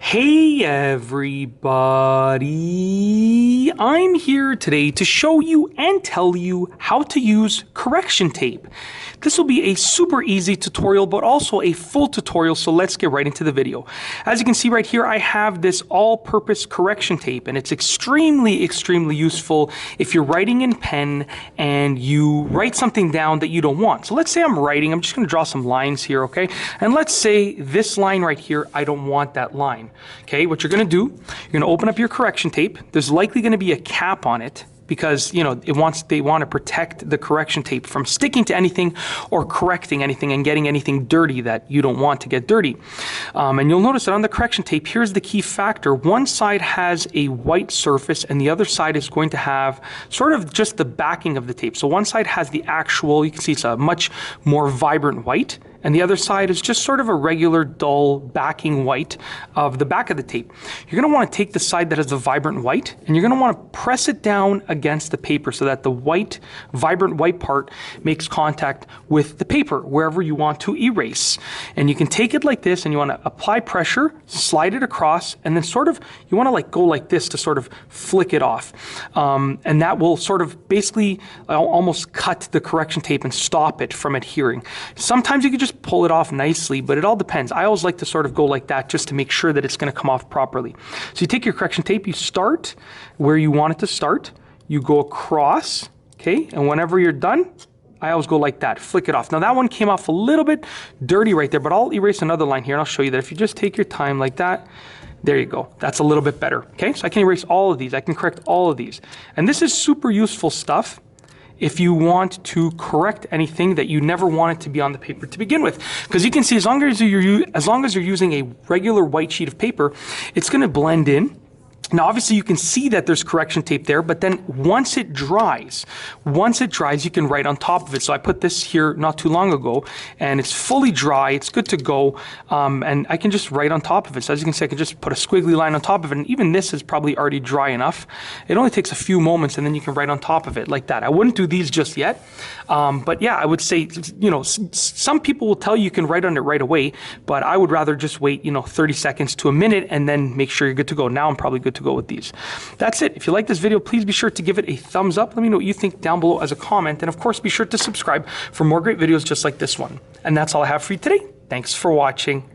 Hey everybody, I'm here today to show you and tell you how to use correction tape. This will be a super easy tutorial, but also a full tutorial, so let's get right into the video. As you can see right here, I have this all-purpose correction tape, and it's extremely useful if you're writing in pen and you write something down that you don't want. So let's say I'm writing, I'm just going to draw some lines here, okay? And let's say this line right here, I don't want that line. Okay, what you're going to do, you're going to open up your correction tape. There's likely going to be a cap on it because, you know, they want to protect the correction tape from sticking to anything or correcting anything and getting anything dirty that you don't want to get dirty. And you'll notice that on the correction tape, here's the key factor. One side has a white surface and the other side is going to have sort of just the backing of the tape. So one side has the actual, you can see it's a much more vibrant white, and the other side is just sort of a regular dull backing white of the back of the tape. You're going to want to take the side that has the vibrant white and you're going to want to press it down against the paper so that the white, vibrant white part makes contact with the paper wherever you want to erase. And you can take it like this and you want to apply pressure, slide it across, and then sort of, you want to like go like this to sort of flick it off. And that will sort of basically almost cut the correction tape and stop it from adhering. Sometimes you can just pull it off nicely, but it all depends. I always like to sort of go like that just to make sure that it's going to come off properly. So you take your correction tape, you start where you want it to start, you go across, okay, and whenever you're done, I always go like that, flick it off. Now that one came off a little bit dirty right there, but I'll erase another line here and I'll show you that if you just take your time like that, there you go. That's a little bit better, okay? So I can erase all of these, I can correct all of these. And this is super useful stuff if you want to correct anything that you never wanted to be on the paper to begin with. Because you can see as long as you're using a regular white sheet of paper, it's going to blend in. Now obviously you can see that there's correction tape there, but then once it dries, you can write on top of it. So I put this here not too long ago and it's fully dry, it's good to go, and I can just write on top of it. So as you can see, I can just put a squiggly line on top of it, and even this is probably already dry enough. It only takes a few moments and then you can write on top of it like that. I wouldn't do these just yet, but yeah, I would say, you know, some people will tell you can write on it right away, but I would rather just wait, you know, 30 seconds to a minute and then make sure you're good to go. Now I'm probably good to go with these. That's it. If you like this video, please be sure to give it a thumbs up. Let me know what you think down below as a comment. And of course, be sure to subscribe for more great videos just like this one. And that's all I have for you today. Thanks for watching.